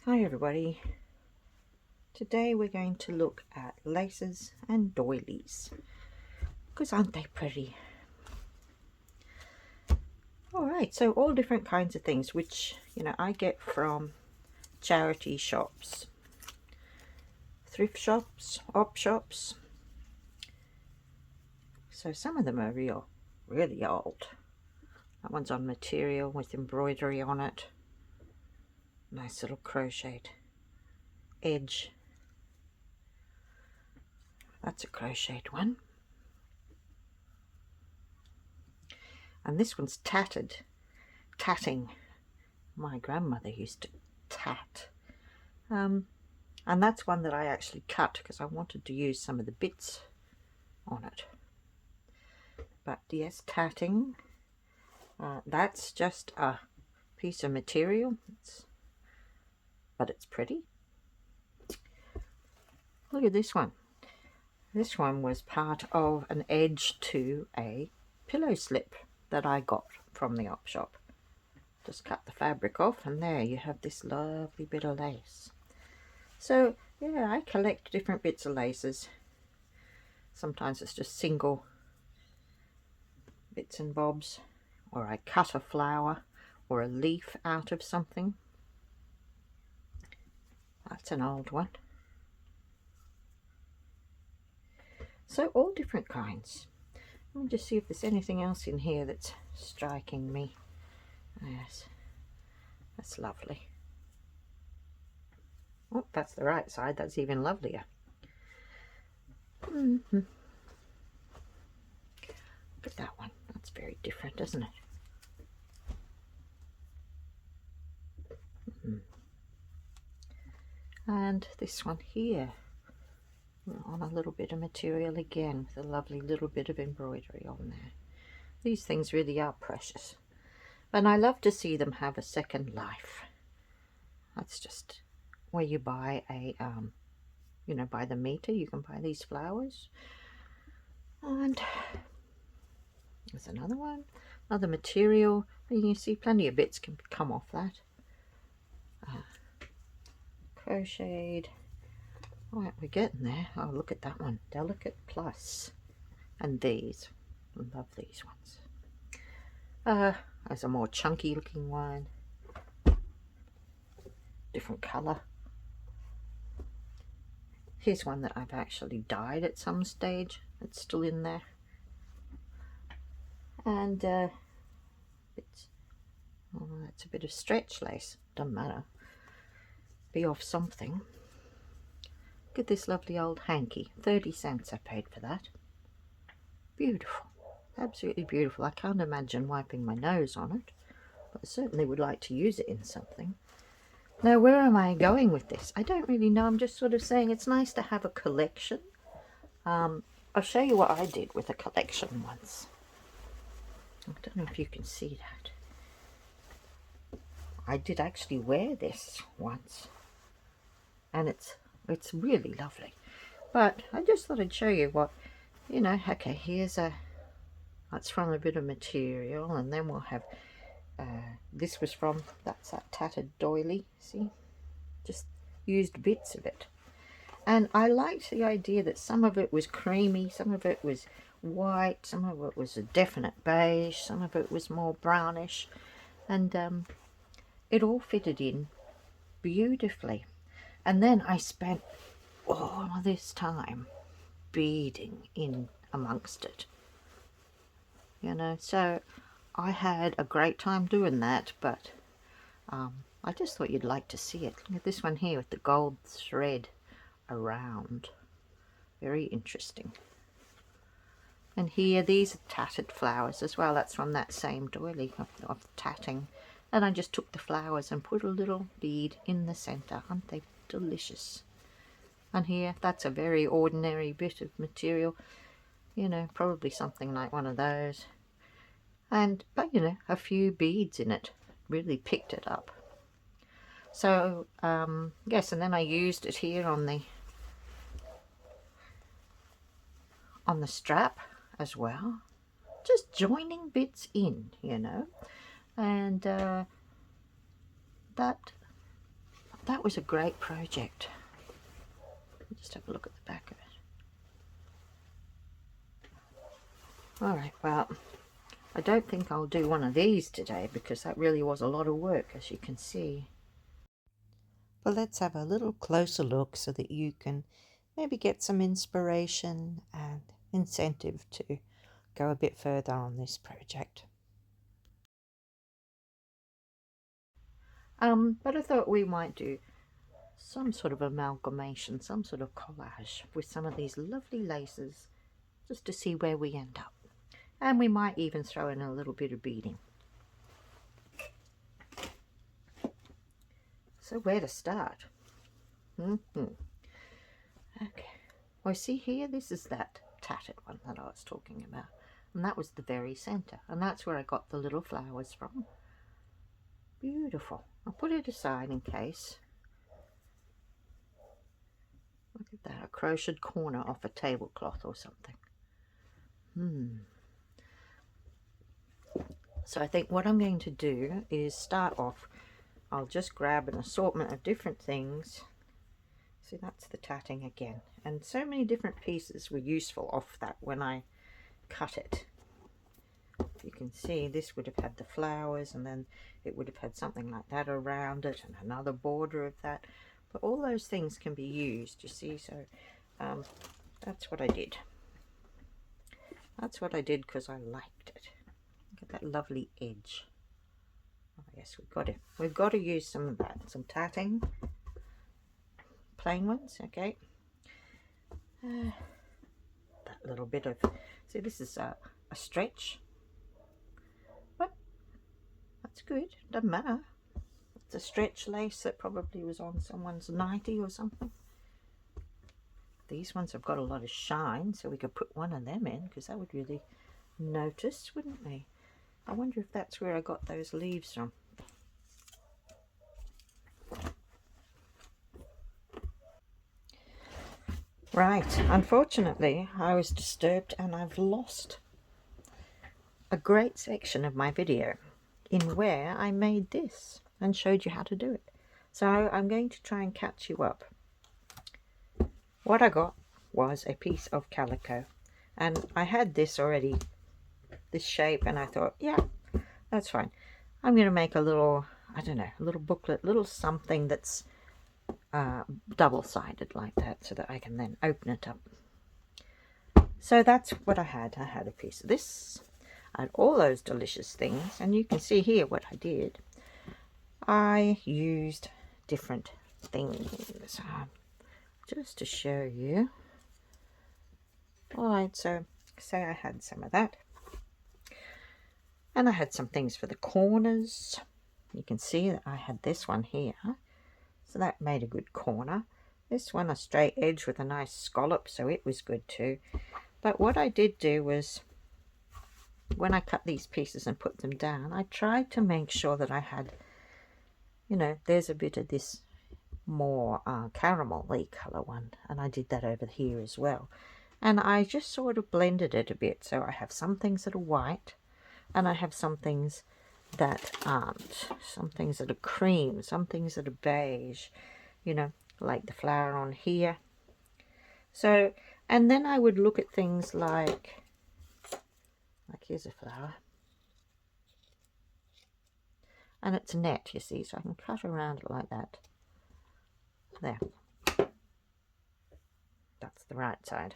Hi everybody, today we're going to look at laces and doilies, because aren't they pretty? Alright, so all different kinds of things which I get from charity shops, thrift shops, op shops. So some of them are really old. That one's on material with embroidery on it. Nice little crocheted edge. That's a crocheted one. And this one's tatted. Tatting. My grandmother used to tat. And that's one that I actually cut because I wanted to use some of the bits on it. But yes, tatting. That's just a piece of material. But it's pretty. Look at this one. This one was part of an edge to a pillow slip that I got from the op shop. Just cut the fabric off and there you have this lovely bit of lace. So yeah, I collect different bits of laces. Sometimes it's just single bits and bobs, or I cut a flower or a leaf out of something. That's an old one. So all different kinds. Let me just see if there's anything else in here that's striking me. Yes, that's lovely. Oh, that's the right side. That's even lovelier. Look at that one. That's very different, isn't it? And this one here, on a little bit of material again, with a lovely little bit of embroidery on there. These things really are precious, and I love to see them have a second life. That's just where you buy a by the meter. You can buy these flowers. And there's another one, another material. You can see plenty of bits can come off that. Crocheted. Right, we're getting there. Oh, look at that one, delicate plus. And these, I love these ones. There's a more chunky looking one, different colour. Here's one that I've actually dyed at some stage. It's still in there. And it's, oh, that's a bit of stretch lace. Doesn't matter. Be off something. Look at this lovely old hanky. 30 cents I paid for that. Beautiful. Absolutely beautiful. I can't imagine wiping my nose on it, but I certainly would like to use it in something. Now, where am I going with this? I don't really know. I'm just sort of saying it's nice to have a collection. I'll show you what I did with a collection once. I don't know if you can see that. I did actually wear this once, and it's really lovely. But I just thought I'd show you what, okay, here's that's from a bit of material, and then we'll have, this was from, that's that tattered doily, see? Just used bits of it. And I liked the idea that some of it was creamy, some of it was white, some of it was a definite beige, some of it was more brownish, and it all fitted in beautifully. And then I spent all of this time beading in amongst it, so I had a great time doing that. But I just thought you'd like to see it. Look at this one here with the gold thread around. Very interesting. And here, these are tattered flowers as well. That's from that same doily of tatting. And I just took the flowers and put a little bead in the center. Aren't they delicious? And here, that's a very ordinary bit of material. Probably something like one of those. But a few beads in it. Really picked it up. So, yes, and then I used it here on the strap as well. Just joining bits in, and that that was a great project. Just have a look at the back of it. Alright, well, I don't think I'll do one of these today because that really was a lot of work, as you can see. But let's have a little closer look so that you can maybe get some inspiration and incentive to go a bit further on this project. But I thought we might do some sort of amalgamation, some sort of collage with some of these lovely laces, just to see where we end up. And we might even throw in a little bit of beading. So where to start? Okay, well, see here, this is that tattered one that I was talking about, and that was the very center, and that's where I got the little flowers from. Beautiful. I'll put it aside in case. Look at that, a crocheted corner off a tablecloth or something. So I think what I'm going to do is start off, I'll just grab an assortment of different things. See, that's the tatting again, and so many different pieces were useful off that when I cut it. You can see this would have had the flowers, and then it would have had something like that around it, and another border of that. But all those things can be used, you see. So that's what I did. That's what I did because I liked it. Look at that lovely edge. Oh yes, we've got to use some of that, some tatting, plain ones. Okay. That little bit of, see, this is a stretch. But that's good, doesn't matter. It's a stretch lace that probably was on someone's nightie or something. These ones have got a lot of shine, so we could put one of them in, because that would really notice, wouldn't we? I wonder if that's where I got those leaves from. Right, unfortunately I was disturbed and I've lost a great section of my video in where I made this and showed you how to do it. So I'm going to try and catch you up. What I got was a piece of calico, and I had this already, this shape, and I thought, yeah, that's fine. I'm going to make a little, I don't know, a little booklet, little something that's double-sided like that, so that I can then open it up. So that's what I had. I had a piece of this. I had all those delicious things, and you can see here what I did. I used different things just to show you. Alright, so say I had some of that, and I had some things for the corners. You can see that I had this one here, so that made a good corner. This one, a straight edge with a nice scallop, so it was good too. But what I did do was, when I cut these pieces and put them down, I tried to make sure that I had, you know, there's a bit of this more caramel-y colour one, and I did that over here as well. And I just sort of blended it a bit, so I have some things that are white, and I have some things that aren't. Some things that are cream, some things that are beige, you know, like the flower on here. So, and then I would look at things like here's a flower, and it's net, you see, so I can cut around it like that. There, that's the right side.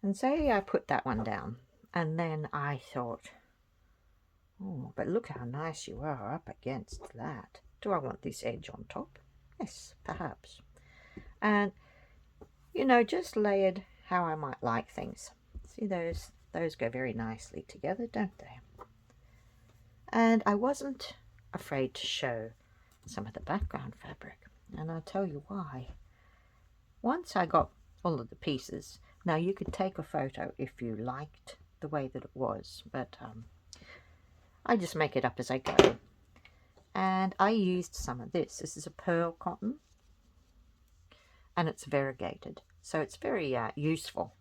And say I put that one down, and then I thought, oh, but look how nice you are up against that. Do I want this edge on top? Yes, perhaps. And, you know, just layered how I might like things. See, those go very nicely together, don't they? And I wasn't afraid to show some of the background fabric, and I'll tell you why. Once I got all of the pieces, now you could take a photo if you liked the way that it was, but I just make it up as I go. And I used some of this. This is a pearl cotton, and it's variegated, so it's very useful.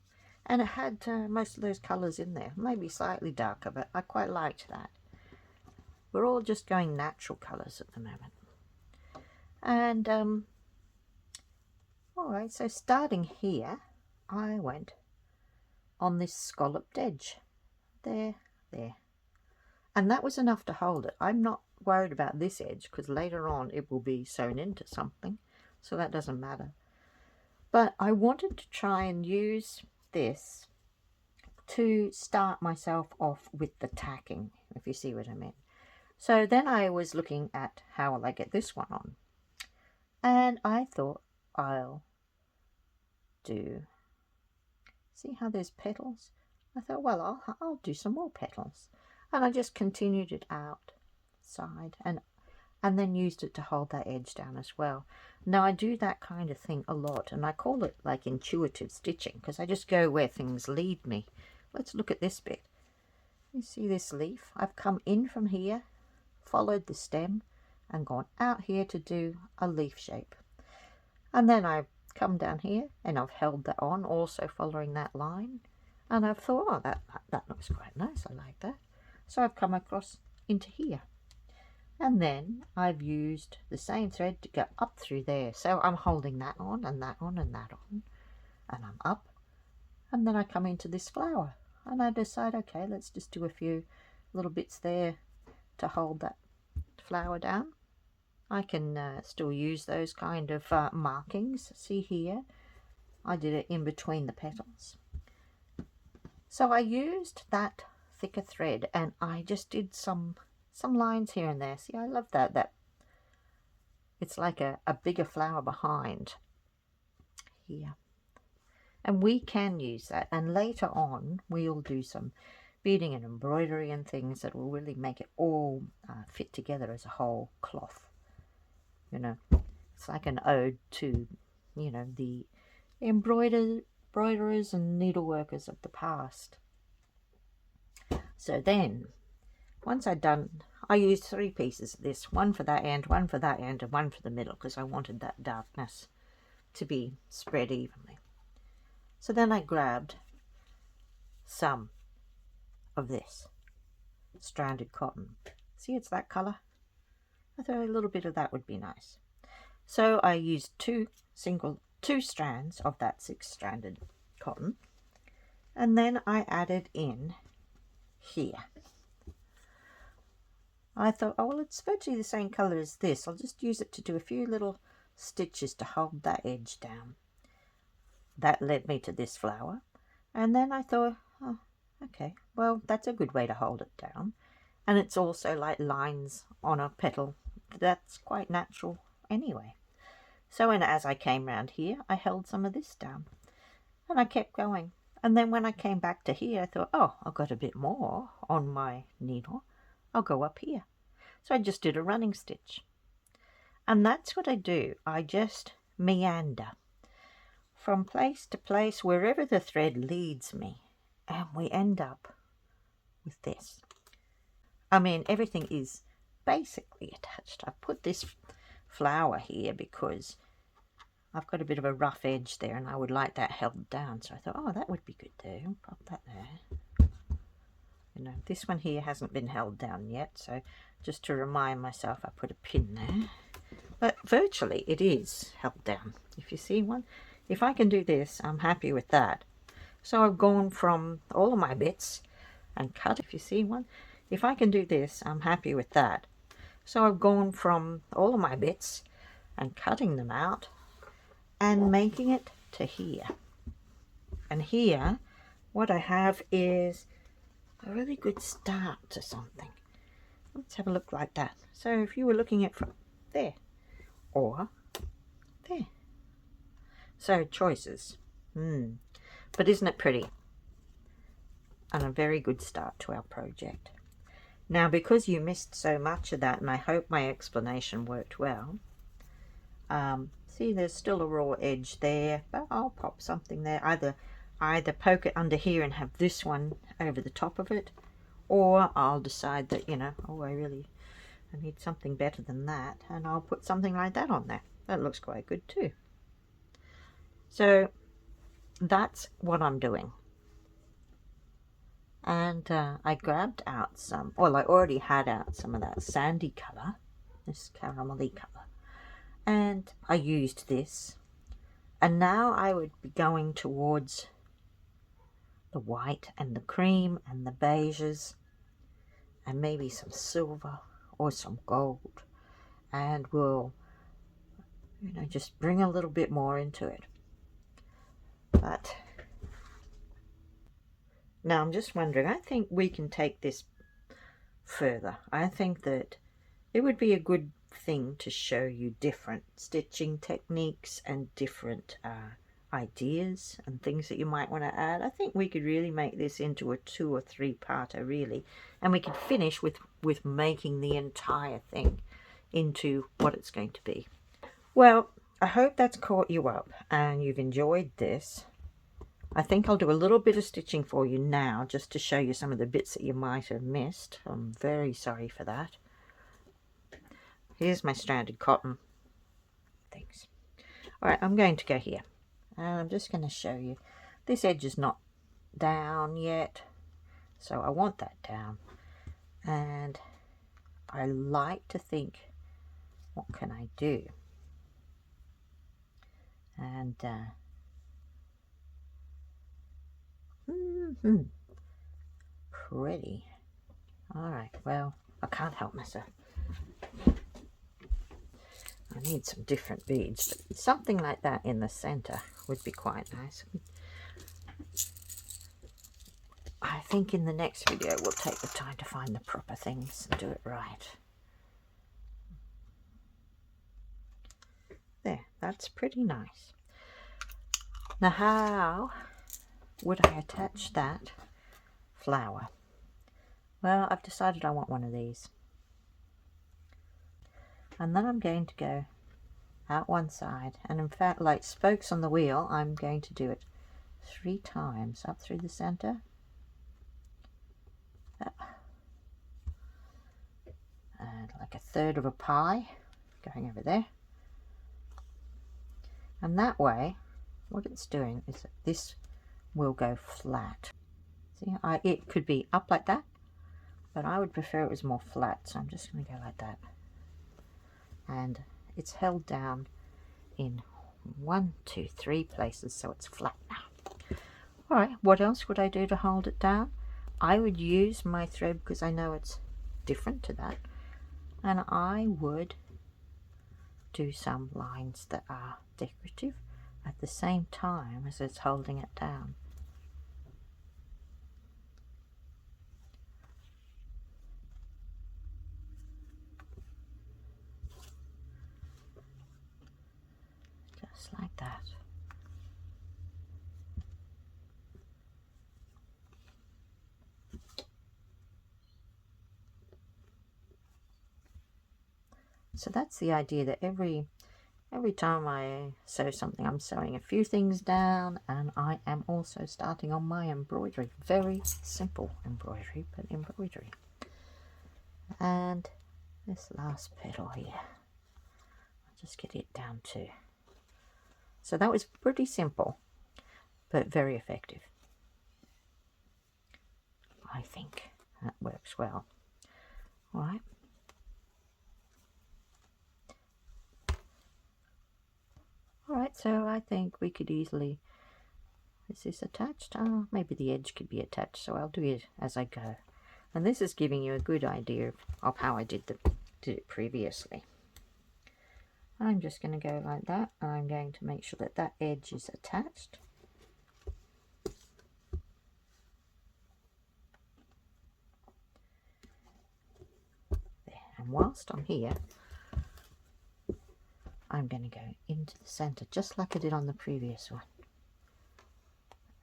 And it had most of those colours in there, maybe slightly darker, but I quite liked that. We're all just going natural colours at the moment. And alright, so starting here, I went on this scalloped edge. There, there. And that was enough to hold it. I'm not worried about this edge because later on it will be sewn into something, so that doesn't matter. But I wanted to try and use this to start myself off with the tacking, if you see what I mean. So then I was looking at how will I get this one on, and I thought I'll do, see how there's petals? I thought, well, I'll do some more petals, and I just continued it outside and then used it to hold that edge down as well. Now I do that kind of thing a lot, and I call it like intuitive stitching because I just go where things lead me. Let's look at this bit. You see this leaf? I've come in from here, followed the stem, and gone out here to do a leaf shape. And then I've come down here and I've held that on, also following that line. And I've thought, oh, that looks quite nice. I like that. So I've come across into here. And then I've used the same thread to go up through there. So I'm holding that on and that on and that on. And I'm up. And then I come into this flower. And I decide, okay, let's just do a few little bits there to hold that flower down. I can still use those kind of markings. See here, I did it in between the petals. So I used that thicker thread and I just did some lines here and there. See, I love that it's like a bigger flower behind here. And we can use that, and later on we'll do some beading and embroidery and things that will really make it all fit together as a whole cloth. You know, it's like an ode to, you know, the embroiderers and needleworkers of the past. So then, once I'd done, I used 3 pieces of this, one for that end, one for that end, and one for the middle, because I wanted that darkness to be spread evenly. So then I grabbed some of this stranded cotton. See, it's that colour. I thought a little bit of that would be nice. So I used two strands of that 6-stranded cotton, and then I added in here. I thought, oh well, it's virtually the same colour as this. I'll just use it to do a few little stitches to hold that edge down. That led me to this flower, and then I thought, oh, okay, well, that's a good way to hold it down. And it's also like lines on a petal. That's quite natural anyway. So as I came round here, I held some of this down, and I kept going. And then when I came back to here, I thought, oh, I've got a bit more on my needle. I'll go up here. So I just did a running stitch. And that's what I do. I just meander from place to place, wherever the thread leads me, and we end up with this. I mean, everything is basically attached. I put this flower here because I've got a bit of a rough edge there and I would like that held down. So I thought, oh, that would be good too. Pop that there. You know, this one here hasn't been held down yet, so just to remind myself, I put a pin there. But virtually it is held down. If you see one, if I can do this, I'm happy with that. So I've gone from all of my bits and cut. If you see one, if I can do this, I'm happy with that. So I've gone from all of my bits and cutting them out and making it to here. And here, what I have is a really good start to something. Let's have a look like that. So if you were looking at from there or there. So choices. But isn't it pretty? And a very good start to our project. Now, because you missed so much of that, and I hope my explanation worked well, see there's still a raw edge there, but I'll pop something there. Either poke it under here and have this one over the top of it, or I'll decide that, you know, oh, I need something better than that, and I'll put something like that on there. That looks quite good too. So that's what I'm doing. And I grabbed out some, well, I already had out some of that sandy colour, this caramelly colour, and I used this, and now I would be going towards the white and the cream and the beiges and maybe some silver or some gold, and we'll, you know, just bring a little bit more into it. But now I'm just wondering, I think we can take this further. I think that it would be a good thing to show you different stitching techniques and different ideas and things that you might want to add. I think we could really make this into a 2 or 3 parter really, and we could finish with making the entire thing into what it's going to be. Well, I hope that's caught you up and you've enjoyed this. I think I'll do a little bit of stitching for you now just to show you some of the bits that you might have missed. I'm very sorry for that. Here's my stranded cotton. Thanks. Alright, I'm going to go here. And I'm just going to show you. This edge is not down yet, so I want that down. And I like to think, what can I do? And pretty. Alright, well, I can't help myself. I need some different beads, but something like that in the center would be quite nice. I think in the next video we'll take the time to find the proper things and do it right. There, that's pretty nice. Now how would I attach that flower? Well, I've decided I want one of these. And then I'm going to go out one side, and in fact, like spokes on the wheel, I'm going to do it 3 times up through the center. And like a third of a pie going over there. And that way, what it's doing is that this will go flat. See, it could be up like that, but I would prefer it was more flat, so I'm just going to go like that. And it's held down in 1, 2, 3 places, so it's flat now. Alright, what else would I do to hold it down? I would use my thread because I know it's different to that, and I would do some lines that are decorative at the same time as it's holding it down. Just like that. So that's the idea, that every time I sew something, I'm sewing a few things down, and I am also starting on my embroidery. Very simple embroidery, but embroidery. And this last petal here, I'll just get it down too. So that was pretty simple, but very effective. I think that works well. All right. Alright, so I think we could easily, is this attached? Oh, maybe the edge could be attached, so I'll do it as I go. And this is giving you a good idea of how I did it previously. I'm just going to go like that, and I'm going to make sure that that edge is attached. There, and whilst I'm here, I'm going to go into the center just like I did on the previous one,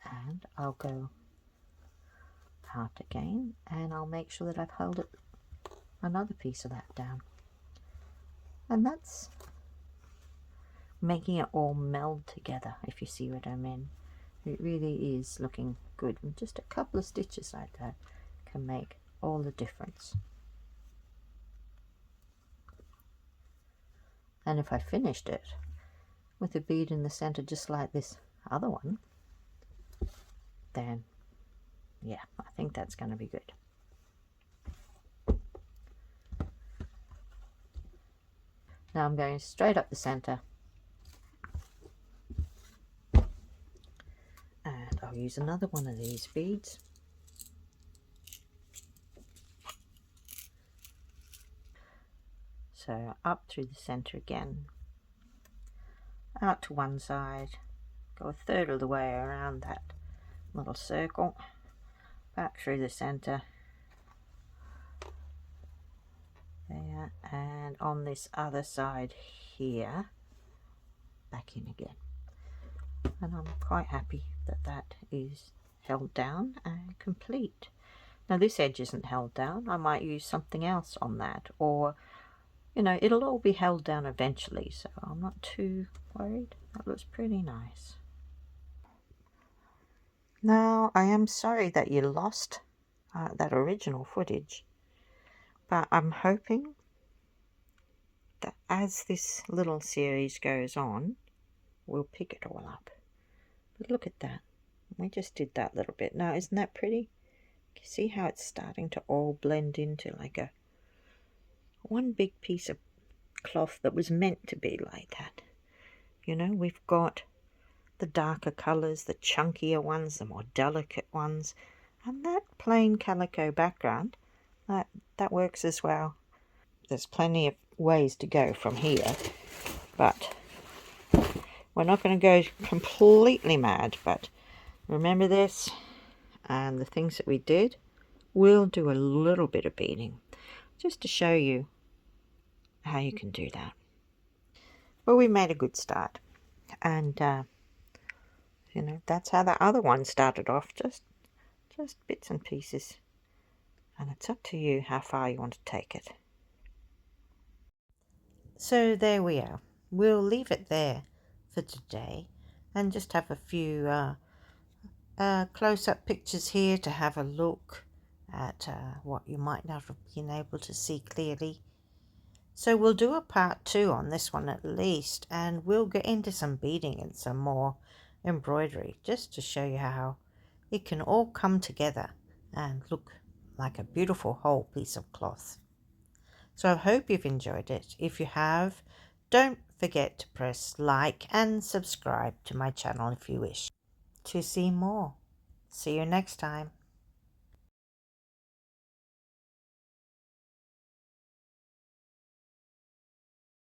and I'll go out again, and I'll make sure that I've held another piece of that down, and that's making it all meld together, if you see what I mean. It really is looking good, and just a couple of stitches like that can make all the difference. And if I finished it with a bead in the center just like this other one, then yeah, I think that's going to be good. Now I'm going straight up the center, and I'll use another one of these beads. So up through the center again, out to one side, go a third of the way around that little circle, back through the center there, and on this other side here, back in again. And I'm quite happy that that is held down and complete. Now this edge isn't held down. I might use something else on that, or you know, it'll all be held down eventually, so I'm not too worried. That looks pretty nice. Now I am sorry that you lost that original footage, but I'm hoping that as this little series goes on, we'll pick it all up. But look at that. We just did that little bit. Now, isn't that pretty? You see how it's starting to all blend into like a one big piece of cloth that was meant to be like that. You know, we've got the darker colors, the chunkier ones, the more delicate ones, and that plain calico background, that works as well. There's plenty of ways to go from here, but we're not going to go completely mad. But remember this, and the things that we did, we'll do a little bit of beading just to show you how you can do that. But we made a good start, and you know, that's how the other one started off, just bits and pieces, and it's up to you how far you want to take it. So there we are. We'll leave it there for today and just have a few close-up pictures here to have a look at what you might not have been able to see clearly. So we'll do a part 2 on this one at least, and we'll get into some beading and some more embroidery just to show you how it can all come together and look like a beautiful whole piece of cloth. So I hope you've enjoyed it. If you have, don't forget to press like and subscribe to my channel if you wish to see more. See you next time.